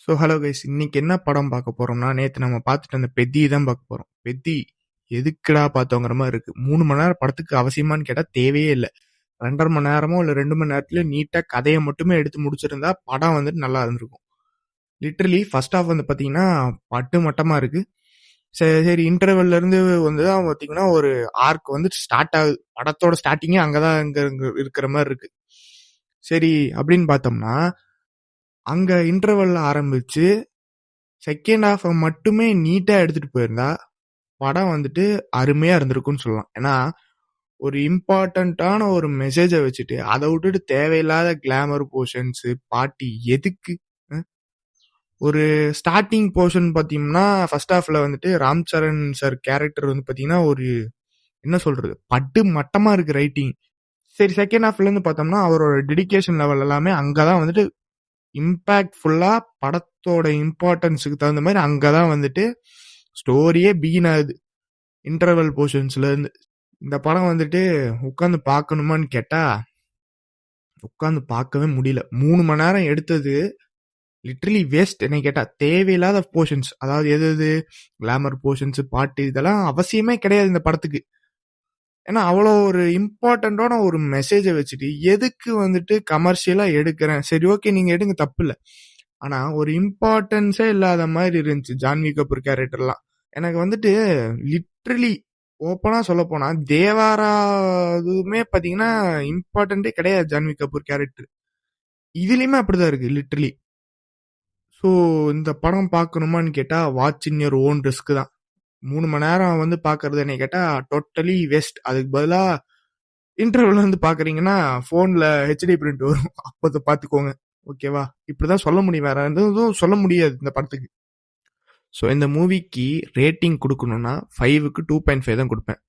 So hello guys, இன்னைக்கு என்ன படம் பார்க்க போறோம்னா, நேத்து நம்ம பார்த்துட்டு அந்த பெத்தி தான் பார்க்க போறோம். பெத்தி எதுக்குடா பார்த்தோங்கிற மாதிரி இருக்கு. 3 மணி நேரம் படத்துக்கு அவசியமான்னு கேட்டா தேவையே இல்லை. 2.5 மணி நேரமோ இல்லை 2 மணி நேரத்துல நீட்டா கதையை மட்டுமே எடுத்து முடிச்சிருந்தா படம் வந்துட்டு நல்லா இருந்திருக்கும். லிட்டரலி ஃபர்ஸ்ட் ஹாஃப் வந்து பார்த்தீங்கன்னா பட்டு மட்டமா இருக்கு. சரி சரி, இன்டர்வெல்ல இருந்து வந்து தான் பார்த்தீங்கன்னா ஒரு ஆர்க் வந்து ஸ்டார்ட் ஆகுது. படத்தோட ஸ்டார்டிங்கே அங்கதான் இங்க இருக்கிற மாதிரி இருக்கு. சரி அப்படின்னு பார்த்தோம்னா, அங்க இன்டர்வெல்ல ஆரம்பிச்சு செகண்ட் ஹாஃப் மட்டுமே நீட்டா எடுத்துட்டு போயிருந்தா படம் வந்துட்டு அருமையா இருந்திருக்கும்னு சொல்லலாம். ஏன்னா ஒரு இம்பார்ட்டன்டான ஒரு மெசேஜை வச்சுட்டு அதை விட்டுட்டு தேவையில்லாத கிளாமர் போர்ஷன்ஸ் பாட்டி எதுக்கு? ஒரு ஸ்டார்டிங் போர்ஷன் பார்த்தீங்கன்னா ஃபர்ஸ்ட் ஹாஃப்ல வந்துட்டு ராம் சரண் சார் கேரக்டர் வந்து பார்த்தீங்கன்னா ஒரு என்ன சொல்றது பட்டு மட்டமா இருக்கு ரைட்டிங். சரி, செகண்ட் ஹாஃப்ல இருந்து பார்த்தோம்னா அவரோட டெடிகேஷன் லெவல் எல்லாமே அங்கதான் வந்துட்டு இம்பாக்ட்ஃபுல்லா படத்தோட இம்பார்ட்டன்ஸுக்கு தகுந்த மாதிரி அங்கதான் வந்துட்டு ஸ்டோரியே பிகின் ஆகுது. இன்டர்வல் போர்ஷன்ஸ்ல இருந்து இந்த படம் வந்துட்டு உட்காந்து பார்க்கணுமான்னு கேட்டா உட்காந்து பார்க்கவே முடியல. 3 மணி நேரம் எடுத்தது லிட்டரலி வேஸ்ட். என்ன கேட்டா தேவையில்லாத போர்ஷன்ஸ், அதாவது எது கிளாமர் போர்ஷன்ஸ் பாட்டு இதெல்லாம் அவசியமே கிடையாது இந்த படத்துக்கு. ஏன்னா அவ்வளோ ஒரு இம்பார்ட்டன்டான ஒரு மெசேஜை வச்சுட்டு எதுக்கு வந்துட்டு கமர்ஷியலா எடுக்கிறேன். சரி ஓகே, நீங்க எடுங்க, தப்பு இல்லை. ஆனா ஒரு இம்பார்ட்டன்ஸே இல்லாத மாதிரி இருந்துச்சு ஜான்வி கபூர் கேரக்டர்லாம். எனக்கு வந்துட்டு லிட்ரலி ஓப்பனா சொல்ல போனா தேவாராதுமே பாத்தீங்கன்னா இம்பார்ட்டன்டே கிடையாது ஜான்வி கபூர் கேரக்டர். இதுலயுமே அப்படிதான் இருக்கு லிட்ரலி. ஸோ இந்த படம் பார்க்கணுமான்னு கேட்டா watch in your own risk தான். 3 மணி நேரம் வந்து பாக்குறது என்ன கேட்டா டோட்டலி வேஸ்ட். அதுக்கு பதிலா இன்டர்வியூல இருந்து பாக்குறீங்கன்னா போன்ல ஹெச்டி பிரிண்ட் வரும், அப்போ பாத்துக்கோங்க. ஓகேவா? இப்படிதான் சொல்ல முடியும், வேற எதுவும் சொல்ல முடியாது இந்த படத்துக்கு. ஸோ இந்த மூவிக்கு ரேட்டிங் கொடுக்கணும்னா 5க்கு 2.5 தான் கொடுப்பேன்.